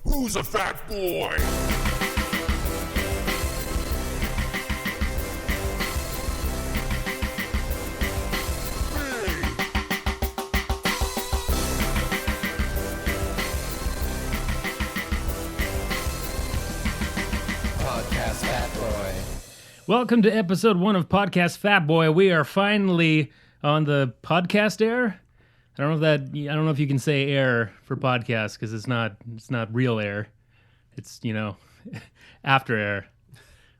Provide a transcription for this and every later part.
Who's a fat boy? Podcast Fat Boy. Welcome to episode 1 of Podcast Fat Boy. We are finally on the podcast air. I don't know if you can say air for podcast because it's not real air. It's, after air.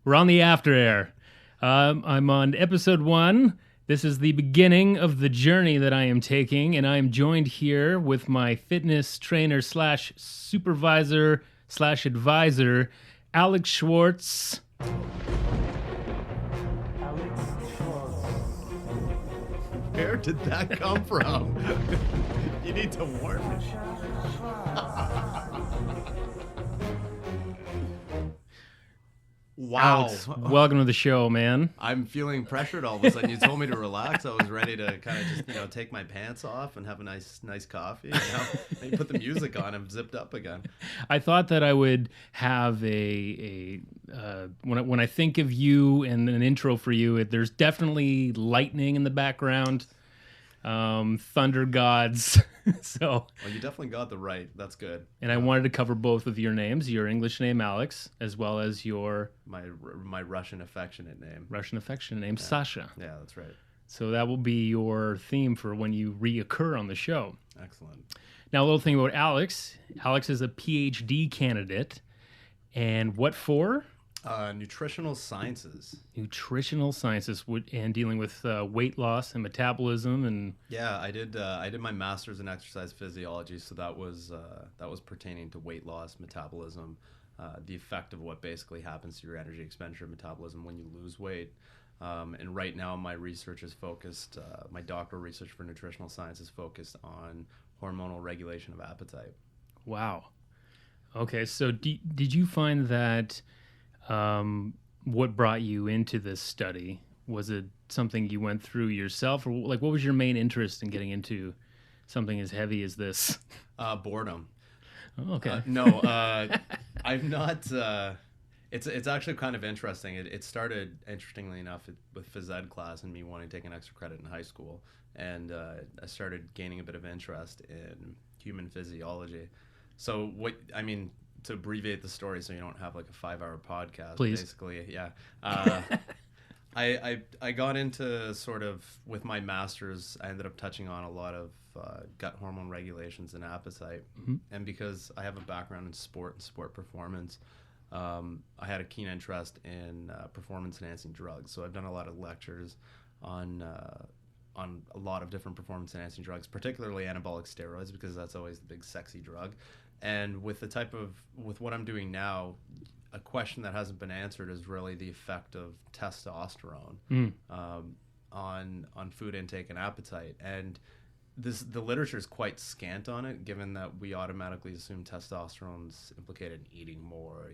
We're on the after air. I'm on episode 1. This is the beginning of the journey that I am taking, and I am joined here with my fitness trainer / supervisor / advisor, Alex Schwartz. Where did that come from? You need to warn me. Wow. Alex, welcome to the show, man. I'm feeling pressured all of a sudden. You told me to relax. I was ready to kind of just, take my pants off and have a nice coffee. Then you put the music on. I'm zipped up again. I thought that I would have when I think of you and an intro for you, there's definitely lightning in the background, thunder gods. So, Well, you definitely got the right. That's good. and I wanted to cover both of your names, your English name Alex, as well as your My Russian affectionate name. Russian affectionate name Sasha. Yeah, that's right. So that will be your theme for when you reoccur on the show. Excellent. Now, a little thing about Alex. Alex is a PhD candidate, and what for? Nutritional sciences. Nutritional sciences and dealing with weight loss and metabolism and Yeah, I did my master's in exercise physiology, so that was pertaining to weight loss, metabolism, the effect of what basically happens to your energy expenditure metabolism when you lose weight. And right now my research is focused, my doctoral research for nutritional science is focused on hormonal regulation of appetite. wow. Okay, so did you find that what brought you into this study? Was it something you went through yourself, or what was your main interest in getting into something as heavy as this? Boredom. Oh, okay. No, I'm not. It's actually kind of interesting. It started, interestingly enough, with phys ed class and me wanting to take an extra credit in high school. And I started gaining a bit of interest in human physiology. So to abbreviate the story so you don't have like a 5-hour podcast, Please. basically, yeah. I got into sort of, with my master's, I ended up touching on a lot of gut hormone regulations and appetite. Mm-hmm. And because I have a background in sport and sport performance, I had a keen interest in performance-enhancing drugs. So I've done a lot of lectures on a lot of different performance-enhancing drugs, particularly anabolic steroids, because that's always the big sexy drug. And with what I'm doing now, a question that hasn't been answered is really the effect of testosterone on food intake and appetite. And the literature is quite scant on it, given that we automatically assume testosterone's implicated in eating more.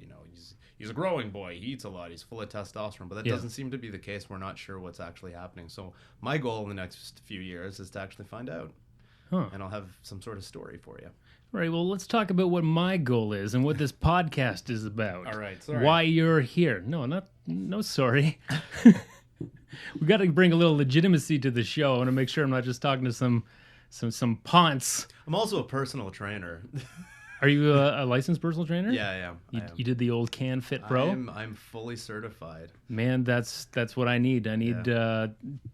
He's a growing boy, he eats a lot, he's full of testosterone, but that doesn't seem to be the case. We're not sure what's actually happening. So my goal in the next few years is to actually find out. And I'll have some sort of story for you. All right, well, let's talk about what my goal is and what this podcast is about. All right, sorry. Why you're here. No, sorry. We got to bring a little legitimacy to the show. I want to make sure I'm not just talking to some ponce. I'm also a personal trainer. Are you a licensed personal trainer? Yeah, I am. You did the old Can Fit Pro? I'm fully certified. Man, that's what I need. I need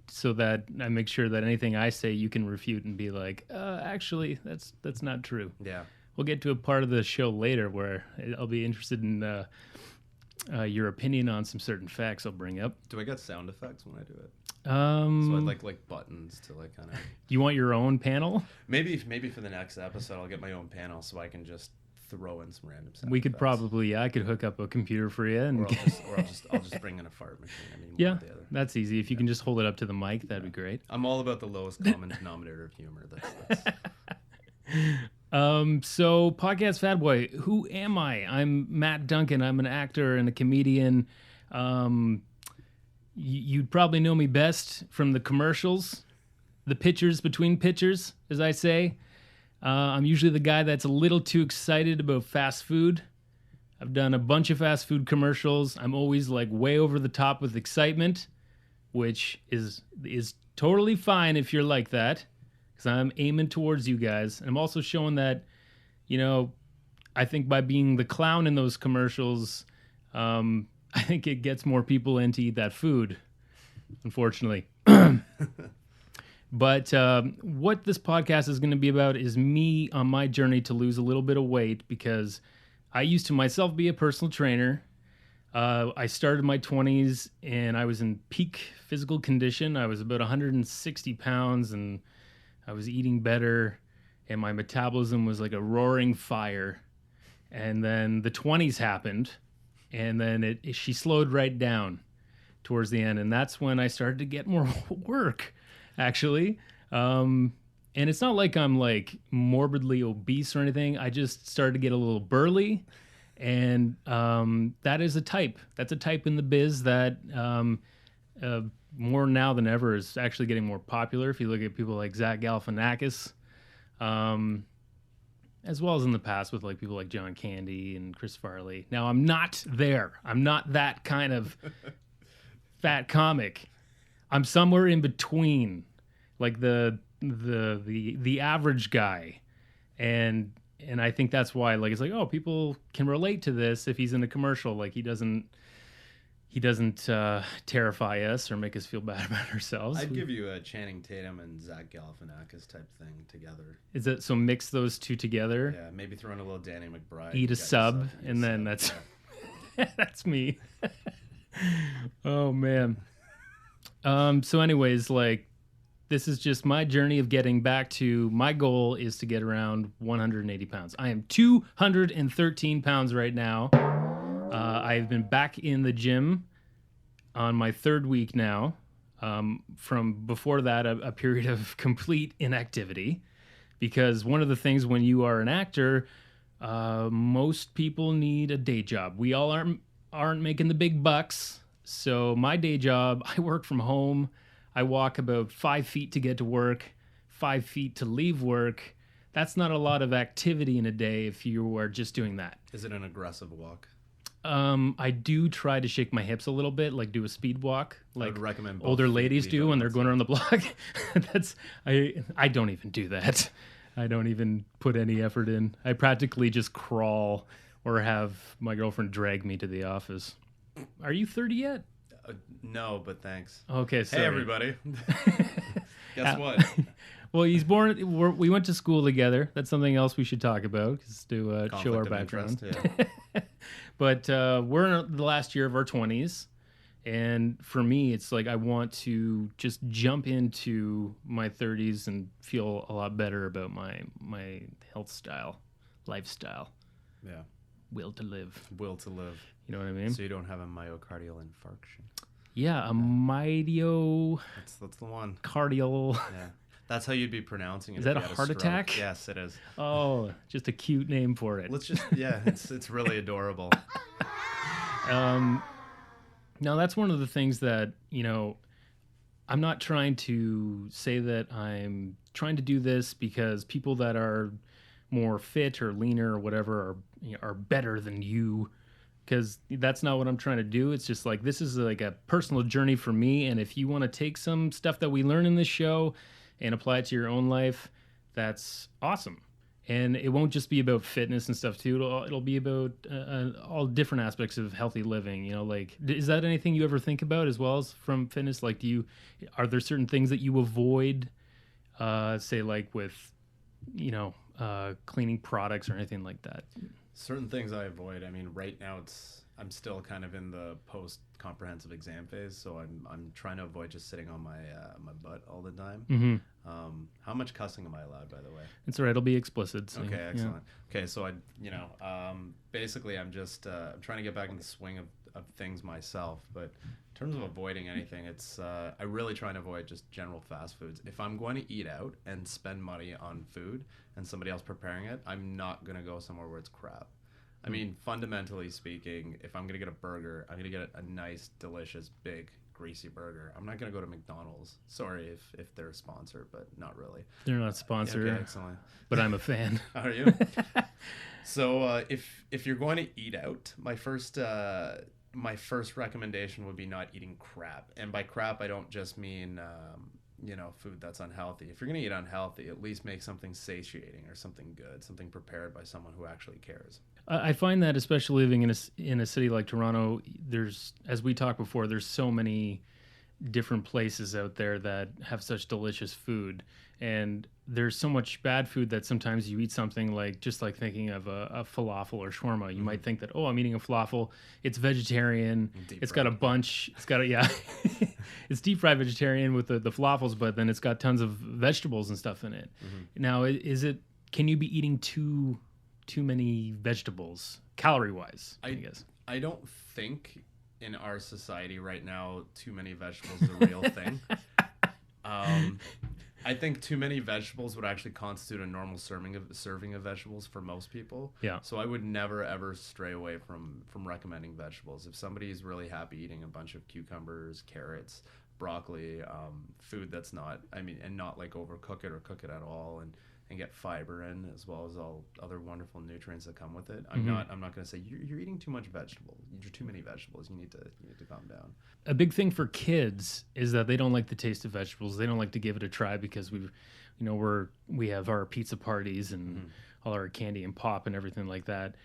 so that I make sure that anything I say you can refute and be like, actually, that's not true. Yeah. We'll get to a part of the show later where I'll be interested in your opinion on some certain facts I'll bring up. Do I get sound effects when I do it? So I'd like buttons to like kind of. You want your own panel? Maybe for the next episode I'll get my own panel so I can just throw in some random sound We could effects. probably, I could hook up a computer for you, and I'll just bring in a fart machine. yeah, one or the other. that's easy. If you can just hold it up to the mic, that'd be great. I'm all about the lowest common denominator of humor. That's So Podcast Fat Boy, who am I? I'm Matt Duncan. I'm an actor and a comedian. You'd probably know me best from the commercials, the pictures between pictures, as I say. I'm usually the guy that's a little too excited about fast food. I've done a bunch of fast food commercials. I'm always like way over the top with excitement, which is totally fine if you're like that, because I'm aiming towards you guys. And I'm also showing that, I think by being the clown in those commercials, I think it gets more people in to eat that food, unfortunately. But what this podcast is going to be about is me on my journey to lose a little bit of weight, because I used to myself be a personal trainer. I started in my 20s and I was in peak physical condition. I was about 160 pounds and I was eating better and my metabolism was like a roaring fire. And then the 20s happened and then she slowed right down towards the end. And that's when I started to get more work, actually. And it's not like I'm like morbidly obese or anything. I just started to get a little burly. And that is a type. That's a type in the biz that more now than ever is actually getting more popular. If you look at people like Zach Galifianakis, as well as in the past with like people like John Candy and Chris Farley. Now I'm not there. I'm not that kind of fat comic. I'm somewhere in between, like the average guy, and I think that's why, like, it's like, oh, people can relate to this if he's in a commercial. Like, he doesn't terrify us or make us feel bad about ourselves. I'd give you a Channing Tatum and Zach Galifianakis type thing together. Is that so? Mix those two together. Yeah, maybe throw in a little Danny McBride. Eat a sub, and then that's that's me. Oh man. So, anyways, like, this is just my journey of getting back to, my goal is to get around 180 pounds. I am 213 pounds right now. I've been back in the gym on my third week now. From before that, a period of complete inactivity. Because one of the things when you are an actor, most people need a day job. We all aren't making the big bucks. So my day job, I work from home. I walk about 5 feet to get to work, 5 feet to leave work. That's not a lot of activity in a day if you are just doing that. Is it an aggressive walk? I do try to shake my hips a little bit, like do a speed walk, like I would recommend older ladies do when they're going around the block. I don't even do that. I don't even put any effort in. I practically just crawl or have my girlfriend drag me to the office. Are you 30 yet? No, but thanks. Okay, sorry. Hey, everybody. Guess what? Well, he's born. We went to school together. That's something else we should talk about, just to show our background. Yeah. But we're in the last year of our 20s. And for me, it's like I want to just jump into my 30s and feel a lot better about my health style, lifestyle. Yeah. Will to live. Will to live. You know what I mean? So you don't have a myocardial infarction. Yeah, a myocardial. That's the one. Cardial. Yeah. That's how you'd be pronouncing it. Is that a heart attack? Yes, it is. Oh, just a cute name for it. It's really adorable. Now, that's one of the things that, I'm not trying to say that I'm trying to do this because people that are more fit or leaner or whatever are better than you, because that's not what I'm trying to do. It's just like, this is like a personal journey for me, and if you want to take some stuff that we learn in this show and apply it to your own life, that's awesome. And it won't just be about fitness and stuff too. It'll be about all different aspects of healthy living. Like, is that anything you ever think about as well as from fitness? Like, are there certain things that you avoid, say like with, cleaning products or anything like that? Certain things I avoid. I mean, right now I'm still kind of in the post comprehensive exam phase, so I'm trying to avoid just sitting on my butt all the time. Mm-hmm. How much cussing am I allowed, by the way? It's all right. It'll be explicit. So, okay, excellent. Yeah. Okay, so basically I'm just I'm trying to get back in the swing of things myself. But in terms of avoiding anything, it's I really try and avoid just general fast foods. If I'm going to eat out and spend money on food and somebody else preparing it, I'm not going to go somewhere where it's crap. I mean, fundamentally speaking, if I'm going to get a burger, I'm going to get a nice, delicious, big greasy burger. I'm not going to go to McDonald's. Sorry if they're a sponsor, but not really. They're not sponsored, Okay, excellent. but I'm a fan. Are you? So if you're going to eat out, my first recommendation would be not eating crap. And by crap, I don't just mean food that's unhealthy. If you're going to eat unhealthy, at least make something satiating or something good, something prepared by someone who actually cares. I find that especially living in a city like Toronto, there's, as we talked before, there's so many different places out there that have such delicious food, and there's so much bad food that sometimes you eat something like, just like thinking of a falafel or shawarma, you might think that, oh, I'm eating a falafel, it's vegetarian, it's got a bunch, it's deep fried vegetarian with the falafels, but then it's got tons of vegetables and stuff in it. Now, can you be eating too many vegetables calorie wise? I guess I don't think in our society right now too many vegetables is a real thing. I think too many vegetables would actually constitute a normal serving of vegetables for most people. Yeah. So I would never ever stray away from recommending vegetables. If somebody is really happy eating a bunch of cucumbers, carrots, broccoli, food that's not, and not like overcook it or cook it at all, and get fiber in, as well as all other wonderful nutrients that come with it. I'm not going to say you're eating too much vegetable. You're too many vegetables. You need to calm down. A big thing for kids is that they don't like the taste of vegetables. They don't like to give it a try because we have our pizza parties and all our candy and pop and everything like that.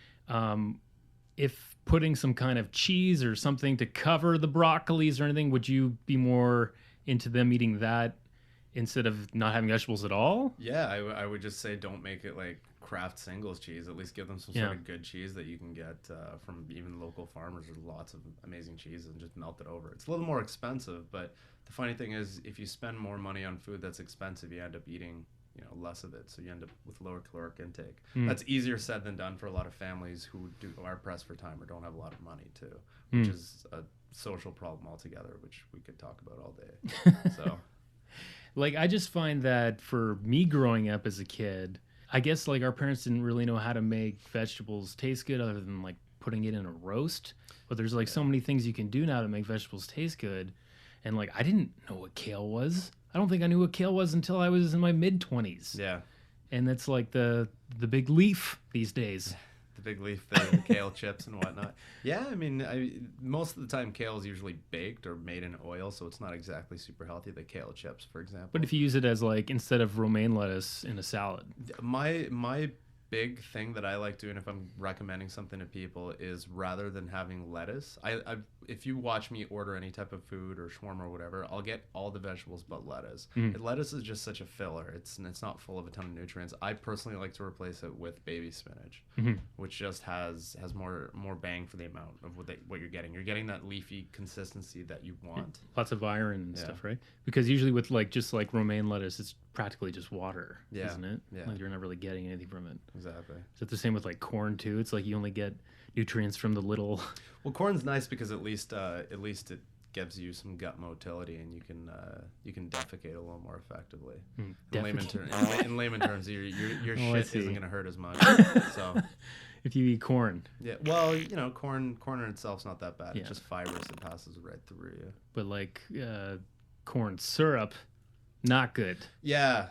If putting some kind of cheese or something to cover the broccolis or anything, would you be more into them eating that instead of not having vegetables at all? Yeah, I would just say don't make it like Kraft singles cheese. At least give them some sort of good cheese that you can get from even local farmers. There's lots of amazing cheese, and just melt it over. It's a little more expensive, but the funny thing is, if you spend more money on food that's expensive, you end up eating less of it, so you end up with lower caloric intake. That's easier said than done for a lot of families who are pressed for time or don't have a lot of money too, which is a social problem altogether, which we could talk about all day. So. Like, I just find that for me growing up as a kid, I guess like our parents didn't really know how to make vegetables taste good other than like putting it in a roast. But there's like so many things you can do now to make vegetables taste good. And like, I didn't know what kale was. I don't think I knew what kale was until I was in my mid-20s. Yeah. And that's like the big leaf these days. The big leaf, the kale chips and whatnot. Yeah, most of the time kale is usually baked or made in oil, so it's not exactly super healthy. The kale chips, for example. But if you use it as like instead of romaine lettuce in a salad. My big thing that I like doing if I'm recommending something to people is, rather than having lettuce, if you watch me order any type of food or shawarma or whatever, I'll get all the vegetables but lettuce. Lettuce is just such a filler. It's not full of a ton of nutrients. I personally like to replace it with baby spinach, which just has more bang for the amount of what you're getting. You're getting that leafy consistency that you want. Lots of iron and stuff, right? Because usually with just like romaine lettuce, it's practically just water, isn't it? Yeah. Like you're not really getting anything from it. Exactly. Is it the same with like corn too? It's like you only get nutrients from the little. Well, corn's nice because at least it gives you some gut motility, and you can defecate a little more effectively. In layman terms, your shit isn't going to hurt as much. So, if you eat corn. Yeah. Well, corn in itself's not that bad. Yeah. It's just fibrous; it passes right through you. But like corn syrup, not good. Yeah.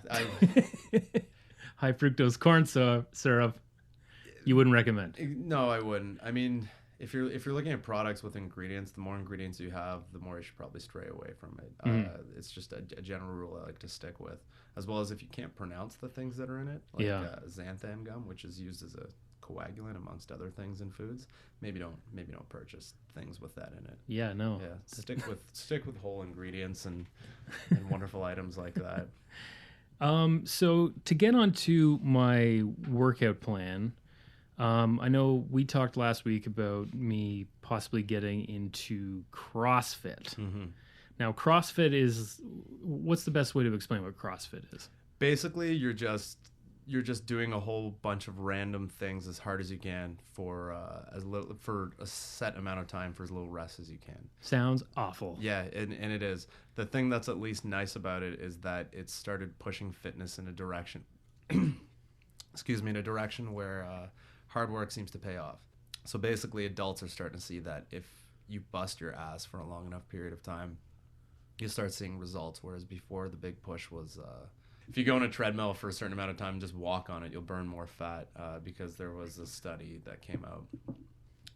High fructose corn syrup, you wouldn't recommend? No, I wouldn't. If you're looking at products with ingredients, the more ingredients you have, the more you should probably stray away from it. It's just a general rule I like to stick with, as well as if you can't pronounce the things that are in it, like xanthan gum, which is used as a coagulant amongst other things in foods. Maybe don't purchase things with that in it. Yeah, no. Yeah, stick with whole ingredients and wonderful items like that. So to get onto my workout plan, I know we talked last week about me possibly getting into CrossFit. Now, CrossFit what's the best way to explain what CrossFit is? Basically, you're just doing a whole bunch of random things as hard as you can for a set amount of time for as little rest as you can. Sounds awful. Yeah, and it is. The thing that's at least nice about it is that it started pushing fitness in a direction, in a direction where hard work seems to pay off. So basically, adults are starting to see that if you bust your ass for a long enough period of time, you start seeing results. Whereas before, the big push was if you go on a treadmill for a certain amount of time and just walk on it, you'll burn more fat because there was a study that came out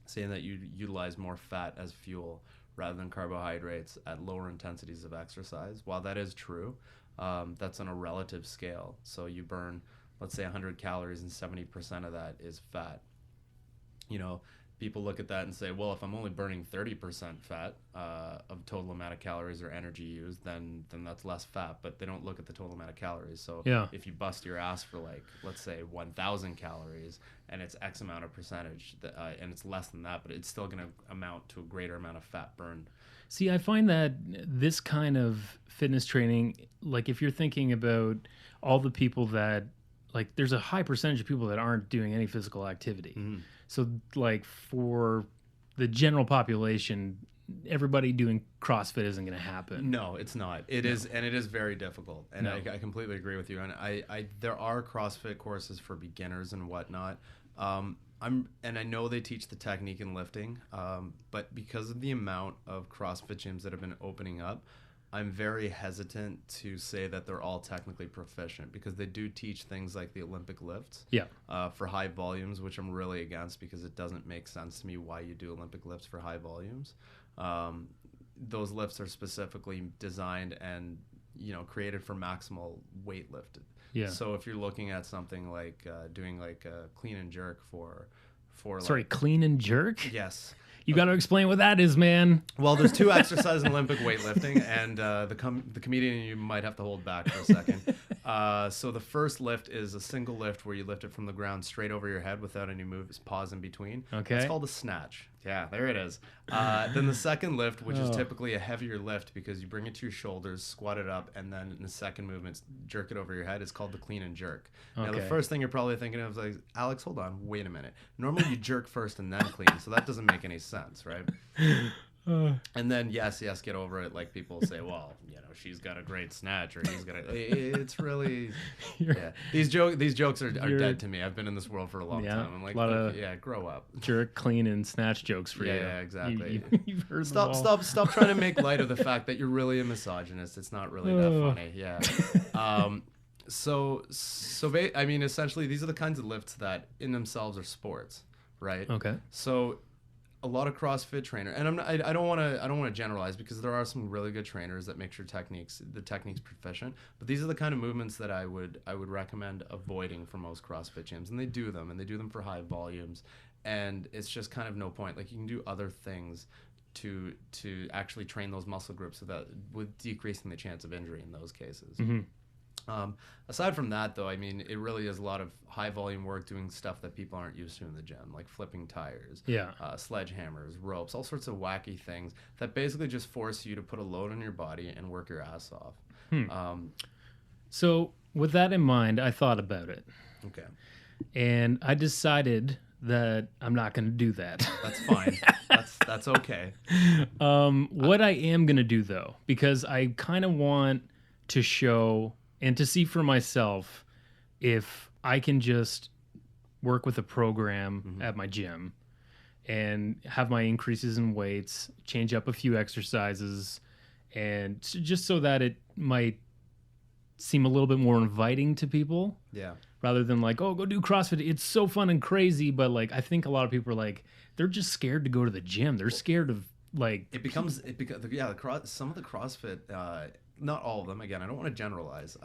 saying that you utilize more fat as fuel rather than carbohydrates at lower intensities of exercise. While that is true, that's on a relative scale. So you burn, let's say, 100 calories and 70% of that is fat. You know, people look at that and say, well, if I'm only burning 30% fat of total amount of calories or energy used, then that's less fat. But they don't look at the total amount of calories. So if you bust your ass for, like, let's say 1,000 calories and it's X amount of percentage, and it's less than that, but it's still going to amount to a greater amount of fat burned. See, I find that this kind of fitness training, like if you're thinking about all the people that, like, there's a high percentage of people that aren't doing any physical activity. Mm-hmm. So, like, for the general population, everybody doing CrossFit isn't going to happen. No, it's not. It is very difficult. And I completely agree with you. And I there are CrossFit courses for beginners and whatnot. And I know they teach the technique in lifting, but because of the amount of CrossFit gyms that have been opening up, I'm very hesitant to say that they're all technically proficient, because they do teach things like the Olympic lifts for high volumes, which I'm really against, because it doesn't make sense to me why you do Olympic lifts for high volumes. Those lifts are specifically designed and created for maximal weight lifted. Yeah. So if you're looking at something like doing like a clean and jerk for clean and jerk? Yes. You got to explain what that is, man. Well, there's two exercises in Olympic weightlifting, and the comedian, you might have to hold back for a second. So the first lift is a single lift where you lift it from the ground straight over your head without any moves, pause in between. Okay. It's called a snatch. Yeah, there it is. Then the second lift, which is typically a heavier lift because you bring it to your shoulders, squat it up, and then in the second movement, jerk it over your head, is called the clean and jerk. Okay. Now, the first thing you're probably thinking of is like, Alex, hold on, wait a minute. Normally you jerk first and then clean, so that doesn't make any sense, right? And then yes, get over it. Like, people say, well, she's got a great snatch, or he's got a. It's really, These jokes are dead to me. I've been in this world for a long time. I'm like, grow up. Jerk, clean, and snatch jokes for you. Yeah, exactly. You've heard stop trying to make light of the fact that you're really a misogynist. It's not really that funny. Yeah. I mean, essentially, these are the kinds of lifts that in themselves are sports, right? Okay. So a lot of CrossFit trainer, and I don't want to generalize, because there are some really good trainers that make sure the technique's proficient, but these are the kind of movements that I would recommend avoiding for most CrossFit gyms, and they do them for high volumes, and it's just kind of no point. Like, you can do other things to actually train those muscle groups so that with decreasing the chance of injury in those cases. Mm-hmm. Aside from that, though, I mean, it really is a lot of high volume work doing stuff that people aren't used to in the gym, like flipping tires, sledgehammers, ropes, all sorts of wacky things that basically just force you to put a load on your body and work your ass off. So with that in mind, I thought about it. Okay. And I decided that I'm not going to do that. That's fine. That's okay. What I am going to do, though, because I kind of want to show and to see for myself if I can just work with a program at my gym and have my increases in weights, change up a few exercises, and just so that it might seem a little bit more inviting to people. Yeah. Rather than like, oh, go do CrossFit. It's so fun and crazy. But like, I think a lot of people are like, they're just scared to go to the gym. They're scared of like. Some of the CrossFit, not all of them. Again, I don't want to generalize.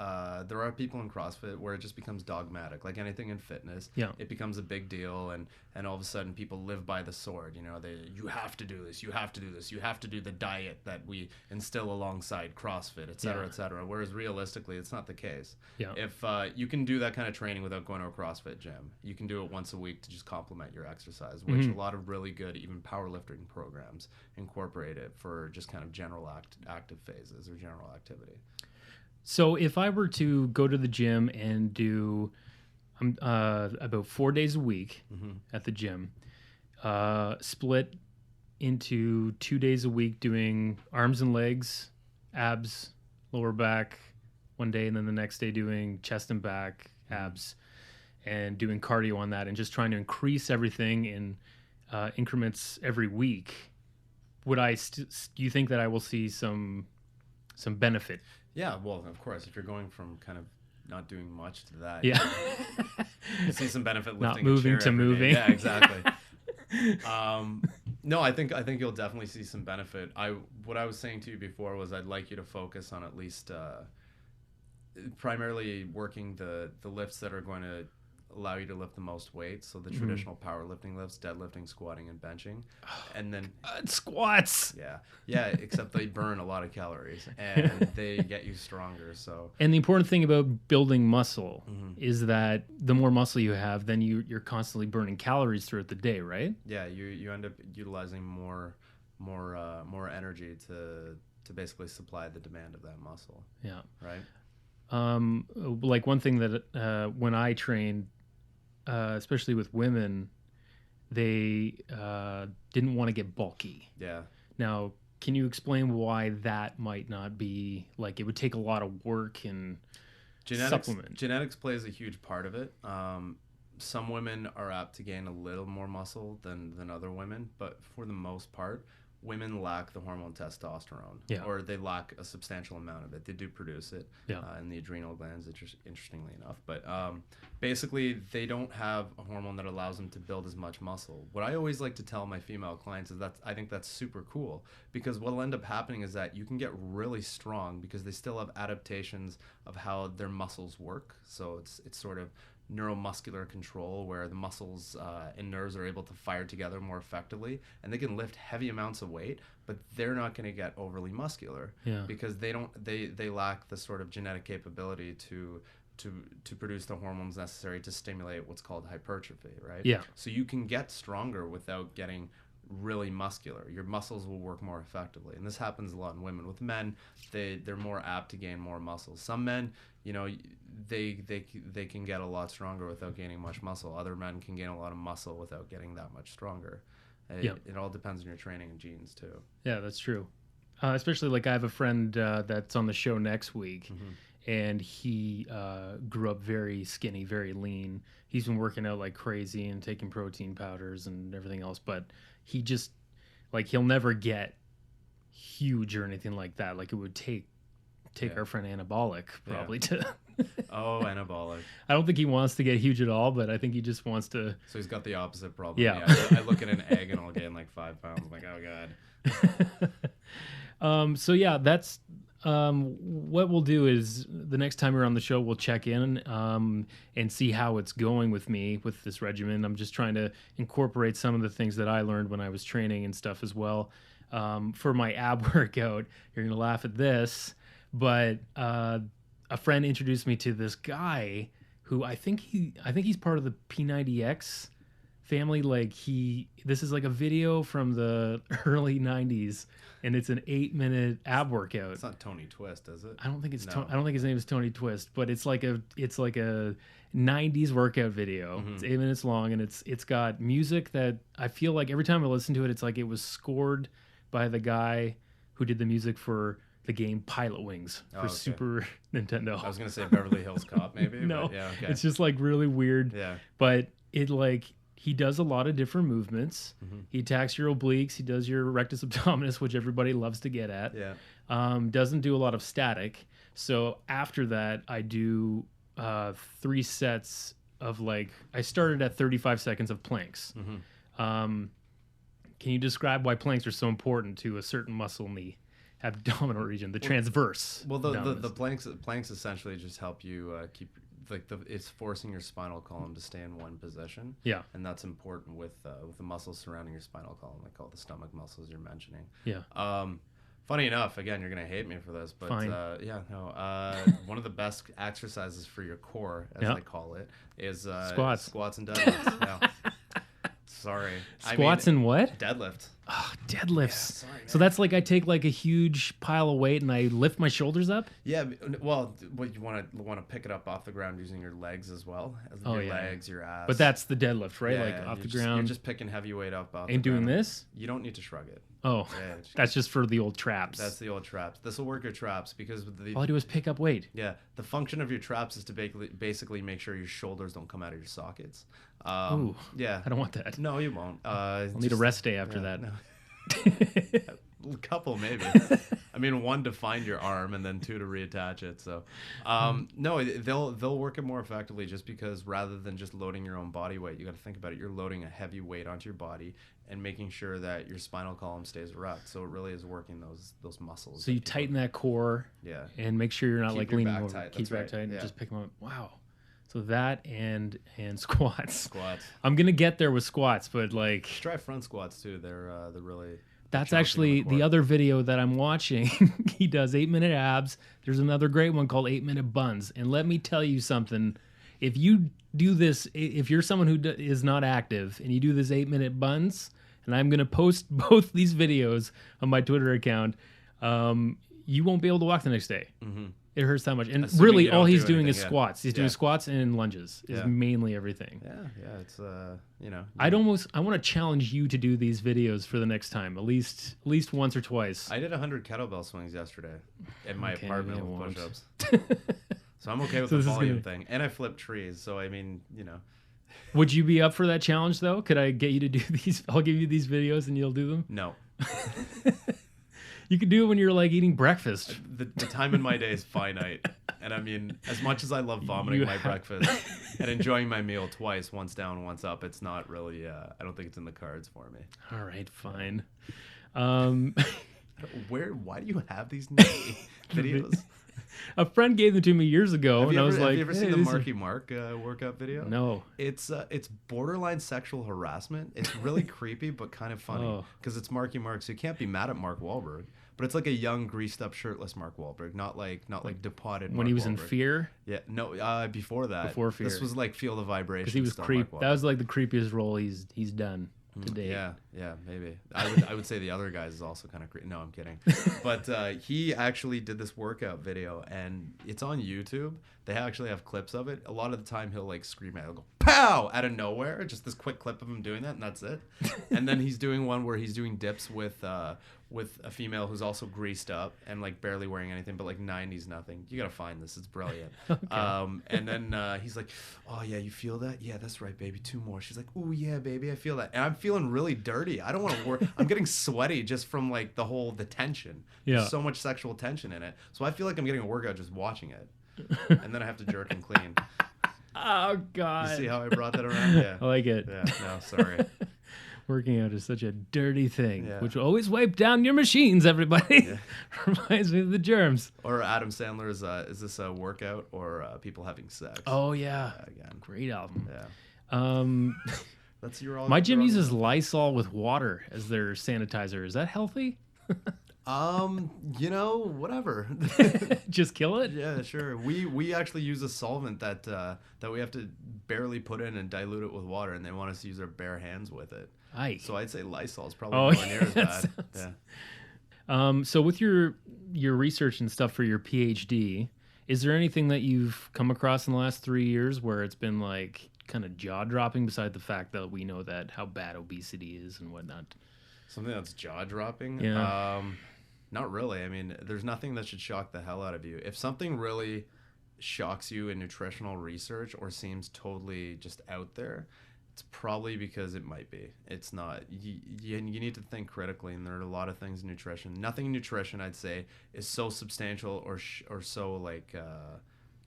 There are people in CrossFit where it just becomes dogmatic, like anything in fitness. Yeah. It becomes a big deal, and all of a sudden people live by the sword. You have to do this. You have to do this. You have to do the diet that we instill alongside CrossFit, et cetera, et cetera. Whereas realistically, it's not the case. Yeah. If you can do that kind of training without going to a CrossFit gym, you can do it once a week to just complement your exercise, which a lot of really good, even powerlifting programs incorporate it for just kind of general active phases or general activity. So if I were to go to the gym and do about 4 days a week at the gym, split into 2 days a week doing arms and legs, abs, lower back one day, and then the next day doing chest and back, abs, and doing cardio on that, and just trying to increase everything in increments every week, would I do you think that I will see some some benefit. Yeah, well, of course, if you're going from kind of not doing much to that, Yeah. you see some benefit Not lifting moving a chair to every day. moving. Yeah, exactly. No, I think you'll definitely see some benefit. What I was saying to you before was I'd like you to focus on at least primarily working the lifts that are going to allow you to lift the most weight. So the traditional powerlifting lifts, deadlifting, squatting, and benching, and then Squats. yeah, except they burn a lot of calories and they get you stronger. So And the important thing about building muscle is that the more muscle you have, then you're constantly burning calories throughout the day, right? yeah, you end up utilizing more energy to basically supply the demand of that muscle. Yeah. Right. Like one thing that when I trained, especially with women, they didn't want to get bulky. Yeah. Now, can you explain why that might not be, like, it would take a lot of work and supplement? Genetics plays a huge part of it. Some women are apt to gain a little more muscle than other women, but for the most part, women lack the hormone testosterone, or they lack a substantial amount of it. They do produce it in the adrenal glands, interestingly enough. But basically, they don't have a hormone that allows them to build as much muscle. What I always like to tell my female clients is that I think that's super cool, because what will end up happening is that you can get really strong because they still have adaptations of how their muscles work. So it's sort of neuromuscular control where the muscles and nerves are able to fire together more effectively, and they can lift heavy amounts of weight, but they're not going to get overly muscular because they lack the sort of genetic capability to produce the hormones necessary to stimulate what's called hypertrophy, right? Yeah. So you can get stronger without getting really muscular. Your muscles will work more effectively, and this happens a lot in women. With men, they're more apt to gain more muscle. Some men, they can get a lot stronger without gaining much muscle. Other men can gain a lot of muscle without getting that much stronger. It all depends on your training and genes too. Yeah, that's true. Especially, like, I have a friend that's on the show next week, and he grew up very skinny, very lean. He's been working out like crazy and taking protein powders and everything else, but he just, like, he'll never get huge or anything like that. Like, it would take our friend anabolic probably to Oh, anabolic. I don't think he wants to get huge at all, but I think he just wants to. So he's got the opposite problem. Yeah. I look at an egg and I'll gain like 5 pounds. I'm like, oh god. So yeah, that's what we'll do is the next time you're on the show, we'll check in and see how it's going with me with this regimen. I'm just trying to incorporate some of the things that I learned when I was training and stuff as well. For my ab workout, you're gonna laugh at this, but a friend introduced me to this guy who I think he's part of the P90X family. Like, this is like a video from the early 90s, and it's an 8-minute ab workout. It's not Tony Twist, is it? I don't think it's No. I don't think his name is Tony Twist, but it's like a 90s workout video. It's 8 minutes long, and it's got music that I feel like every time I listen to it, it's like it was scored by the guy who did the music for the game Pilot Wings for okay. Super Nintendo. I was gonna say Beverly Hills Cop, maybe. No, but yeah, okay. it's just like really weird. Yeah. But it, like, he does a lot of different movements. He attacks your obliques. He does your rectus abdominis, which everybody loves to get at. Yeah. Doesn't do a lot of static. So after that, I do 3 sets of, like, I started at 35 seconds of planks. Can you describe why planks are so important to a certain muscle in the abdominal region, the transverse? Well, the planks essentially just help you keep, like, it's forcing your spinal column to stay in one position. Yeah. And that's important with the muscles surrounding your spinal column, like all the stomach muscles you're mentioning. Yeah. Funny enough, again, you're gonna hate me for this, but Fine. one of the best exercises for your core, as I call it, is squats and deadlifts. Yeah. Sorry. Squats and what? Deadlift. Oh, deadlifts. Yeah, sorry, man. So that's like I take like a huge pile of weight and I lift my shoulders up? Yeah, well, what you want to pick it up off the ground using your legs as well, as your legs, your ass. But that's the deadlift, right? Yeah, like off the you're ground. just picking heavy weight up off And the ground. doing this? You don't need to shrug it. Oh, Yeah, that's just for the old traps. that's the old traps. This will work your traps because All I do is pick up weight. yeah, the function of your traps is to basically make sure your shoulders don't come out of your sockets. Ooh, Yeah. I don't want that. No, you won't. I'll need a rest day after that. No. A couple maybe. I mean, one to find your arm, and then two to reattach it. So, no, they'll work it more effectively just because rather than just loading your own body weight, you got to think about it. You're loading a heavy weight onto your body and making sure that your spinal column stays erect. So it really is working those muscles. So you tighten that core, and make sure you're not Keep like your leaning back over. tight. Keep That's your back right. tight and Yeah. just pick them up. Wow. So that and squats. Squats. I'm gonna get there with squats, but like Just try front squats too. They're really. that's challenging on actually the the core. other video that I'm watching. He does 8-minute abs. There's another great one called 8-minute buns. And let me tell you something. If you do this, if you're someone who is not active and you do this 8-minute buns, and I'm going to post both these videos on my Twitter account, you won't be able to walk the next day. Mm-hmm. It hurts that much. And Assuming really, you all don't he's do doing is anything, yeah. squats. He's doing squats and lunges is Yeah. mainly everything. Yeah, it's you know. I want to challenge you to do these videos for the next time, at least once or twice. I did 100 kettlebell swings yesterday in my Okay, apartment I with won't. push-ups. So I'm okay with So the this is volume gonna- thing, and I flipped trees. So I mean, you know, Would you be up for that challenge though? Could I get you to do these? I'll give you these videos and you'll do them. no. You could do it when you're like eating breakfast. The time in my day is finite, and I mean, as much as I love vomiting You my have- breakfast and enjoying my meal twice, once down, once up, it's not really. I don't think it's in the cards for me. All right, fine. Why do you have these videos? A friend gave them to me years ago, Have and you I ever, was like, have you ever "Hey, seen the these are-" Marky Mark workout video? No. It's borderline sexual harassment. It's really creepy, but kind of funny Oh. because it's Marky Mark, so you can't be mad at Mark Wahlberg. But it's like a young, greased up, shirtless Mark Wahlberg, not like depotted. When Mark he was in Wahlberg. Fear, Yeah, no, before that. Before Fear. This was like Feel the Vibration. because he was stuff, creep. Mark That Wahlberg. was like the creepiest role he's done to date. Yeah, maybe. I would say the other guys is also kind of creepy. No, I'm kidding. But he actually did this workout video, and it's on YouTube. They actually have clips of it. A lot of the time, he'll like scream at it, he'll go pow out of nowhere. Just this quick clip of him doing that, and that's it. And then he's doing one where he's doing dips with a female who's also greased up and like barely wearing anything, but like 90s nothing. You gotta find this; it's brilliant. Okay. And then he's like, "Oh yeah, you feel that? Yeah, that's right, baby. 2 more." She's like, "Oh yeah, baby, I feel that." And I'm feeling really dirty. I don't want to work. I'm getting sweaty just from like the tension. Yeah. There's so much sexual tension in it. So I feel like I'm getting a workout just watching it, and then I have to jerk and clean. Oh God. You see how I brought that around? Yeah. I like it. Yeah. No, sorry. Working out is such a dirty thing, Yeah. which will always wipe down your machines, everybody. Reminds me of the germs. Or Adam Sandler's is this a workout or people having sex? Oh, yeah. Again. Great album. Yeah. That's your all. My gym your own- uses Lysol with water as their sanitizer. Is that healthy? Whatever. Just kill it? Yeah, sure. We actually use a solvent that we have to barely put in and dilute it with water, and they want us to use our bare hands with it. Aye. So I'd say Lysol is probably Oh, nowhere near as yeah, bad. that Yeah. So with your research and stuff for your PhD, is there anything that you've come across in the last 3 years where it's been like kind of jaw dropping, beside the fact that we know that how bad obesity is and whatnot? Something that's jaw dropping. Yeah. Not really. I mean, there's nothing that should shock the hell out of you. If something really shocks you in nutritional research or seems totally just out there, it's probably because it might be. It's not. You need to think critically, and there are a lot of things in nutrition. Nothing in nutrition, I'd say, is so substantial or so like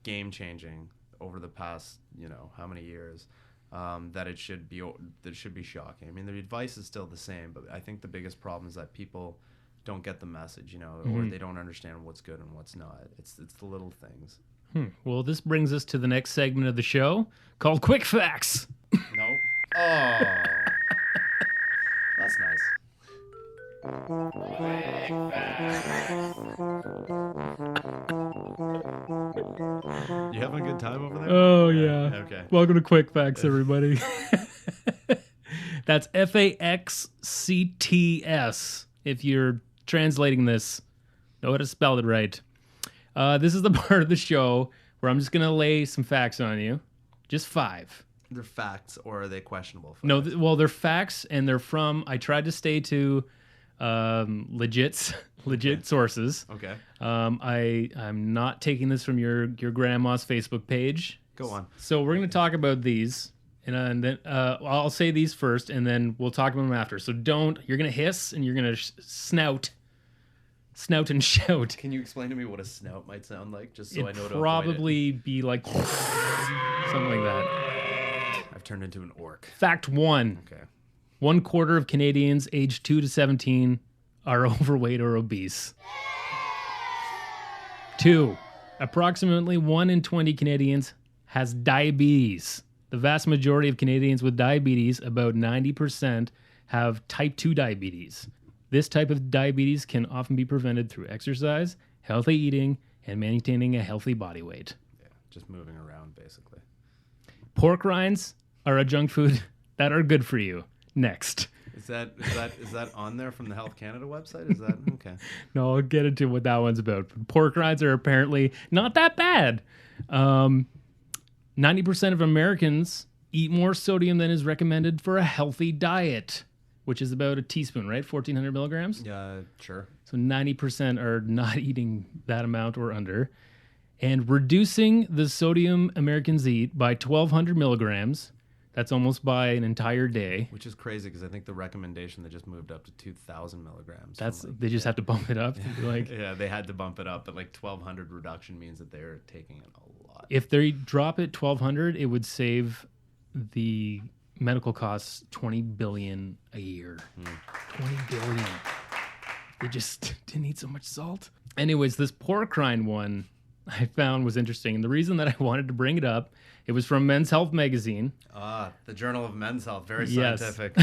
game changing over the past how many years that it should be shocking. I mean, the advice is still the same, but I think the biggest problem is that people don't get the message, or they don't understand what's good and what's not. It's the little things. Well, this brings us to the next segment of the show called Quick Facts. No. Oh, that's nice. You having a good time over there? Oh, yeah. Okay. Welcome to Quick Facts, everybody. That's FAXCTS. If you're translating this, know how to spell it right. This is the part of the show where I'm just going to lay some facts on you. Just 5. They're facts, or are they questionable? Facts? No, well, they're facts, and they're from, I tried to stay to legit sources. Okay. I'm not taking this from your grandma's Facebook page. Go on. So we're going to talk about these, and then I'll say these first, and then we'll talk about them after. So you're going to hiss, and you're going to snout snout and shout. Can you explain to me what a snout might sound like, just so I know to avoid Probably be like something like that. it? I've turned into an orc. Fact 1. Okay. 1/4 of Canadians aged 2 to 17 are overweight or obese. 2. Approximately 1 in 20 Canadians has diabetes. The vast majority of Canadians with diabetes, about 90%, have type 2 diabetes. This type of diabetes can often be prevented through exercise, healthy eating, and maintaining a healthy body weight. Yeah, just moving around, basically. Pork rinds are a junk food that are good for you. Next. Is that on there from the Health Canada website? Is that okay? No, I'll get into what that one's about. Pork rinds are apparently not that bad. 90% of Americans eat more sodium than is recommended for a healthy diet, which is about a teaspoon, right? 1,400 milligrams? Yeah, sure. So 90% are not eating that amount or under. And reducing the sodium Americans eat by 1,200 milligrams, that's almost by an entire day. Which is crazy because I think the recommendation, they just moved up to 2,000 milligrams. They just have to bump it up. Yeah, they had to bump it up, but like 1,200 reduction means that they're taking it a lot. If they drop it 1,200, it would save the medical costs $20 billion a year. 20 billion. They just didn't eat so much salt. Anyways, this pork rind one I found was interesting. And the reason that I wanted to bring it up, it was from Men's Health magazine. The Journal of Men's Health, very Yes. scientific.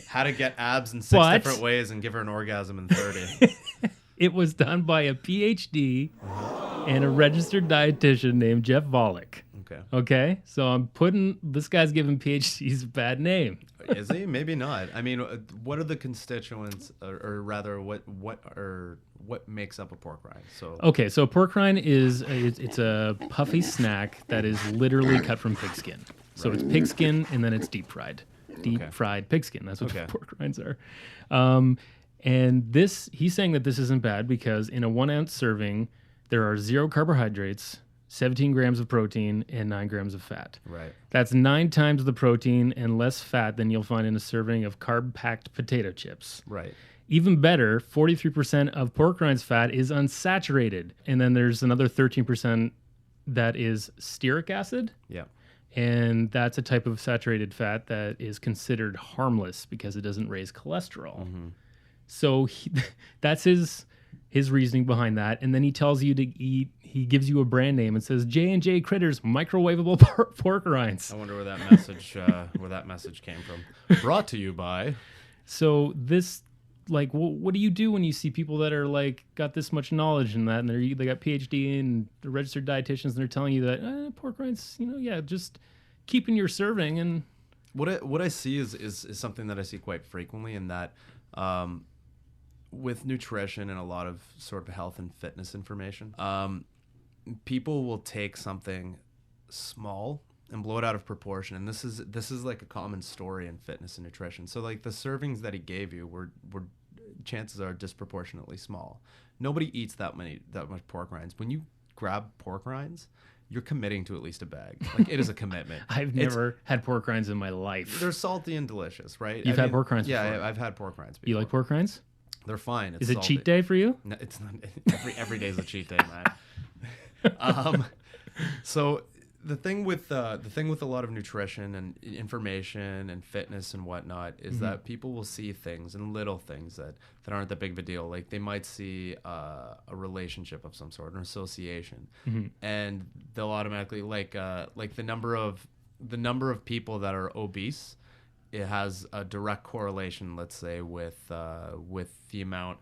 How to get abs in 6 different ways and give her an orgasm in 30. It was done by a PhD and a registered dietitian named Jeff Volek. Okay, so I'm putting this guy's giving PhDs a bad name. Is he? Maybe not. I mean, what are the constituents, or rather, what makes up a pork rind? So okay, so pork rind is it's a puffy snack that is literally cut from pigskin. So it's pigskin and then it's deep fried, fried pigskin. That's what pork rinds are. And this, he's saying that this isn't bad because in a 1 ounce serving, there are 0 carbohydrates, 17 grams of protein, and 9 grams of fat. Right. That's 9 times the protein and less fat than you'll find in a serving of carb-packed potato chips. Right. Even better, 43% of pork rinds fat is unsaturated. And then there's another 13% that is stearic acid. Yeah. And that's a type of saturated fat that is considered harmless because it doesn't raise cholesterol. Mm-hmm. So that's his reasoning behind that. And then he tells you to eat, he gives you a brand name and says J&J Critters microwavable pork rinds. I wonder where that message came from. Brought to you by. So this, like, what do you do when you see people that are like got this much knowledge in that, and they got PhD and they're registered dietitians, and they're telling you that pork rinds, just keep in your serving. And what I see is something that I see quite frequently in that. With nutrition and a lot of sort of health and fitness information, people will take something small and blow it out of proportion. And this is like a common story in fitness and nutrition. So like the servings that he gave you were chances are disproportionately small. Nobody eats that much pork rinds. When you grab pork rinds, you're committing to at least a bag. Like, it is a commitment. I've never had pork rinds in my life. They're salty and delicious, right? You've had pork rinds before? Yeah, I've had pork rinds before. You like pork rinds? They're fine. Is it cheat day for you? No, it's not. Every day's a cheat day, man. So the thing with a lot of nutrition and information and fitness and whatnot is that people will see things and little things that aren't that big of a deal. Like they might see a relationship of some sort, an association, and they'll automatically like the number of people that are obese. It has a direct correlation, let's say, with the amount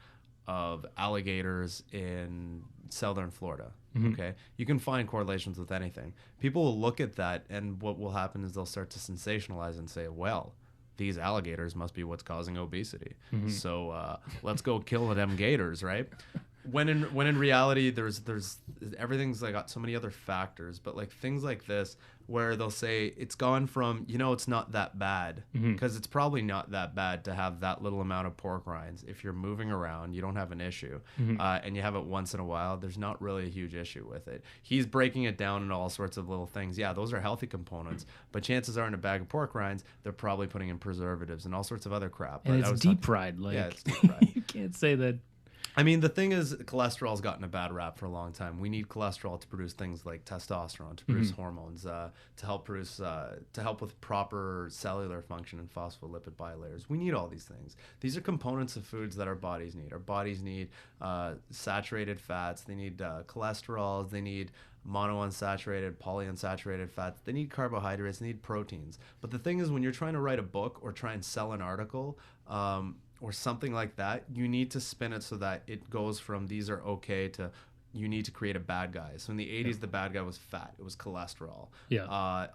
of alligators in southern Florida. Okay, you can find correlations with anything. People will look at that, and what will happen is they'll start to sensationalize and say, "Well, these alligators must be what's causing obesity. So let's go kill them gators, right?" When in reality, there's everything's like got so many other factors, but like things like this where they'll say it's gone from it's not that bad because it's probably not that bad to have that little amount of pork rinds. If you're moving around, you don't have an issue, and you have it once in a while, there's not really a huge issue with it. He's breaking it down into all sorts of little things. Yeah, those are healthy components, but chances are in a bag of pork rinds, they're probably putting in preservatives and all sorts of other crap. And it's deep fried. Like, yeah, it's deep fried. You can't say that. I mean, the thing is, cholesterol's gotten a bad rap for a long time. We need cholesterol to produce things like testosterone, to produce hormones, to help with proper cellular function and phospholipid bilayers. We need all these things. These are components of foods that our bodies need. Our bodies need saturated fats. They need cholesterols. They need monounsaturated, polyunsaturated fats. They need carbohydrates. They need proteins. But the thing is, when you're trying to write a book or try and sell an article, or something like that, you need to spin it so that it goes from these are okay to you need to create a bad guy. So in the 80s, the bad guy was fat. It was cholesterol. Yeah.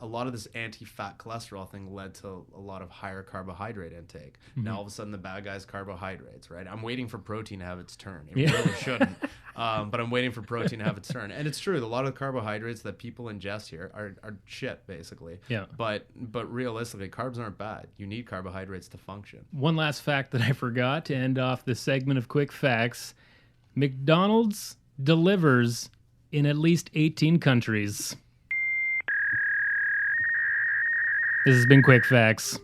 A lot of this anti-fat cholesterol thing led to a lot of higher carbohydrate intake. Now all of a sudden the bad guy's carbohydrates, right? I'm waiting for protein to have its turn. It really shouldn't. But I'm waiting for protein to have its turn. And it's true. A lot of the carbohydrates that people ingest here are shit, basically. Yeah. But realistically, carbs aren't bad. You need carbohydrates to function. One last fact that I forgot to end off this segment of quick facts. McDonald's delivers in at least 18 countries. This has been Quick Facts.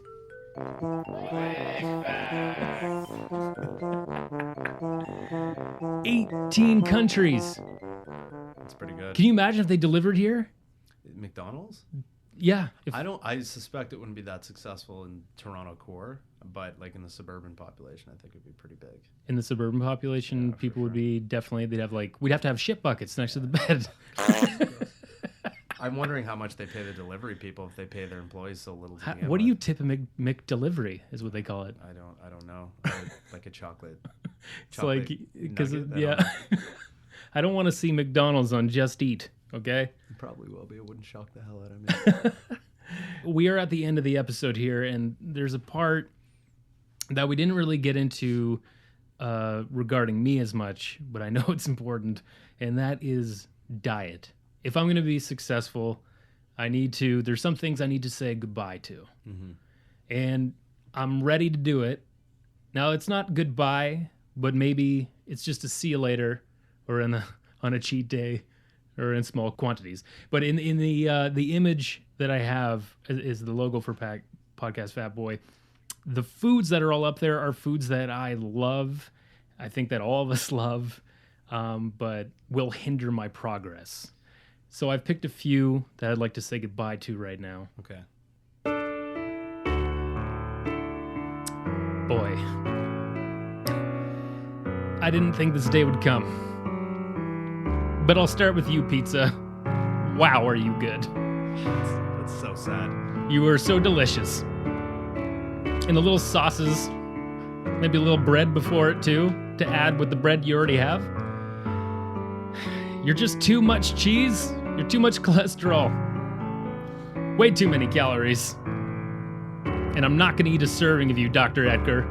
18 countries. That's pretty good. Can you imagine if they delivered here? McDonald's? Yeah. I suspect it wouldn't be that successful in Toronto core, but like in the suburban population, I think it'd be pretty big. In the suburban population, people would be we'd have to have shit buckets next to the bed. I'm wondering how much they pay the delivery people if they pay their employees so little. What do you tip a McDelivery is what they call it. I don't know. Like a chocolate. It's like, because, yeah. I don't want to see McDonald's on Just Eat, okay? It probably will be. It wouldn't shock the hell out of me. We are at the end of the episode here, and there's a part that we didn't really get into regarding me as much, but I know it's important, and that is diet. If I'm going to be successful, there's some things I need to say goodbye to. Mm-hmm. And I'm ready to do it. Now, it's not goodbye, but maybe it's just a see you later, or on a cheat day, or in small quantities. But in the image that I have is the logo for Podcast Fat Boy. The foods that are all up there are foods that I love. I think that all of us love, but will hinder my progress. So I've picked a few that I'd like to say goodbye to right now. Okay. Boy, I didn't think this day would come. But I'll start with you, pizza. Wow, are you good? That's so sad. You are so delicious. And the little sauces, maybe a little bread before it too, to add with the bread you already have. You're just too much cheese. You're too much cholesterol. Way too many calories. And I'm not going to eat a serving of you, Dr. Edgar.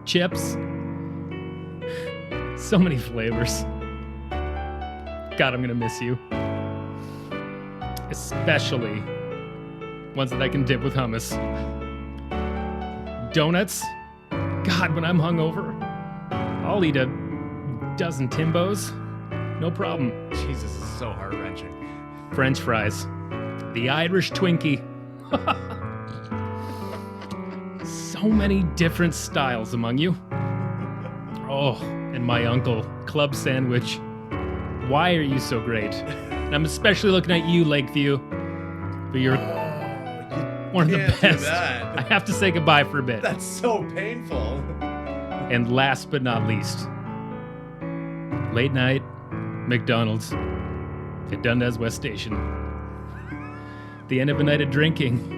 Chips. So many flavors. God, I'm going to miss you. Especially ones that I can dip with hummus. Donuts. God, when I'm hungover, I'll eat a dozen Timbos. No problem. Jesus, this is so heart-wrenching. French fries. The Irish Twinkie. So many different styles among you. Oh, and my uncle, club sandwich. Why are you so great? And I'm especially looking at you, Lakeview. But you're one of the best. Do that. I have to say goodbye for a bit. That's so painful. And last but not least, late night, McDonald's at Dundas West Station. The end of a night of drinking.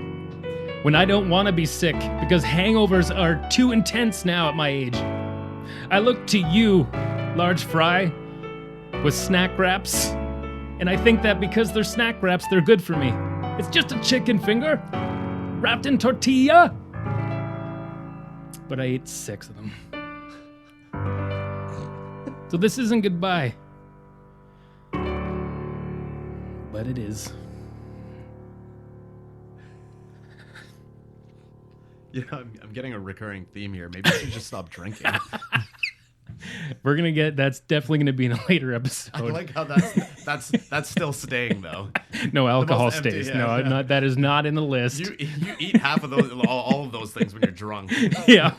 When I don't want to be sick because hangovers are too intense now at my age. I look to you, large fry, with snack wraps. And I think that because they're snack wraps, they're good for me. It's just a chicken finger wrapped in tortilla. But I ate 6 of them. So this isn't goodbye. But it is. You know, I'm getting a recurring theme here. Maybe I should just stop drinking. That's definitely gonna be in a later episode. I like how that's That's still staying though. No alcohol most empty, stays. yeah, no, yeah. Not, that is not in the list. You eat half of those, all of those things when you're drunk. Yeah.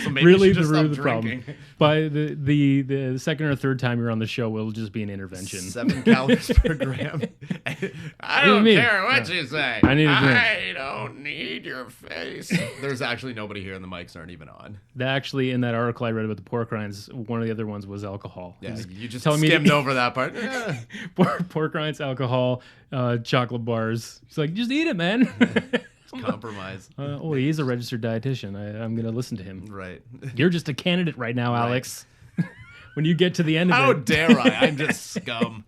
So maybe Really you should the just root stop of the problem. drinking. By the second or third time you're on the show, will just be an intervention. 7 calories per gram. I don't mean? care what you say. I need a drink. I don't need your face. There's actually nobody here, and the mics aren't even on. Actually, in that article I read about the pork rinds, one of the other ones was alcohol. Yeah, you just telling me skimmed over that part. pork rinds, alcohol, chocolate bars. He's like, just eat it, man. Compromise. He's a registered dietitian. I'm going to listen to him. Right. You're just a candidate right now, Alex. When you get to the end of How it. dare I? I'm just scum.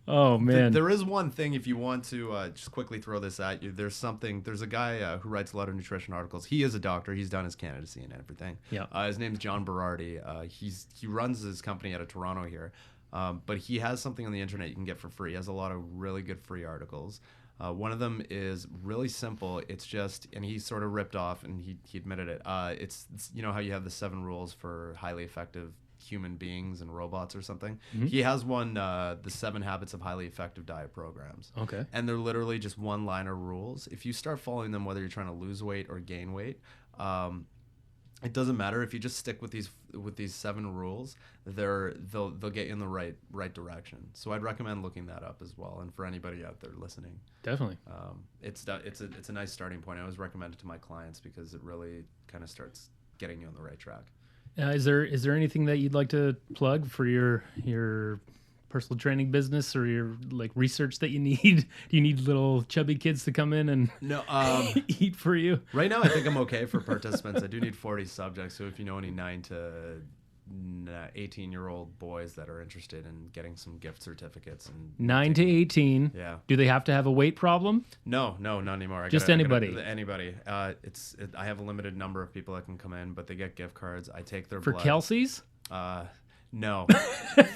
Oh, man. There is one thing, if you want to just quickly throw this at you. There's a guy who writes a lot of nutrition articles. He is a doctor. He's done his candidacy and everything. Yeah. His name's John Berardi. He runs his company out of Toronto here. But he has something on the internet you can get for free. He has a lot of really good free articles. One of them is really simple. It's just, and he sort of ripped off, and he admitted it. It's you know how you have the 7 rules for highly effective human beings and robots or something. Mm-hmm. He has one, the 7 habits of highly effective diet programs. Okay. And they're literally just one-liner rules. If you start following them, whether you're trying to lose weight or gain weight, it doesn't matter. If you just stick with these 7 rules, they'll get you in the right direction. So I'd recommend looking that up as well. And for anybody out there listening, definitely, it's a nice starting point. I always recommend it to my clients because it really kind of starts getting you on the right track. Is there anything that you'd like to plug for your personal training business or your like research that you need? Do you need little chubby kids to come in and eat for you? Right now, I think I'm okay for participants. I do need 40 subjects. So if you know any 9 to 18-year-old boys that are interested in getting some gift certificates, and 9 to 18. Yeah. Do they have to have a weight problem? No, not anymore. Just anybody. Anybody. I have a limited number of people that can come in, but they get gift cards. I take their for blood. Kelsey's. No,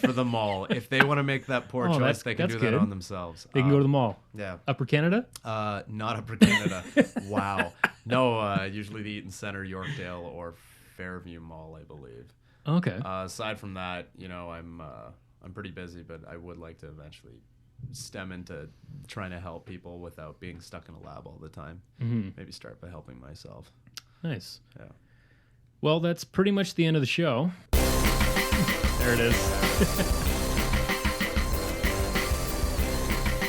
for the mall. If they want to make that poor choice, they can do that on themselves. They can go to the mall. Yeah. Upper Canada? Not Upper Canada. Wow. No, usually the Eaton Center, Yorkdale, or Fairview Mall, I believe. Okay. Aside from that, I'm pretty busy, but I would like to eventually stem into trying to help people without being stuck in a lab all the time. Mm-hmm. Maybe start by helping myself. Nice. Yeah. Well, that's pretty much the end of the show. There it is.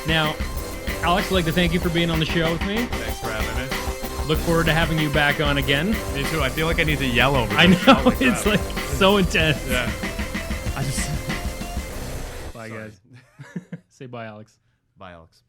Now, Alex, I'd like to thank you for being on the show with me. Thanks for having me. Look forward to having you back on again. Me too. I feel like I need to yell over this. I know. It's like so intense. Yeah. Bye, guys. Say bye, Alex. Bye, Alex.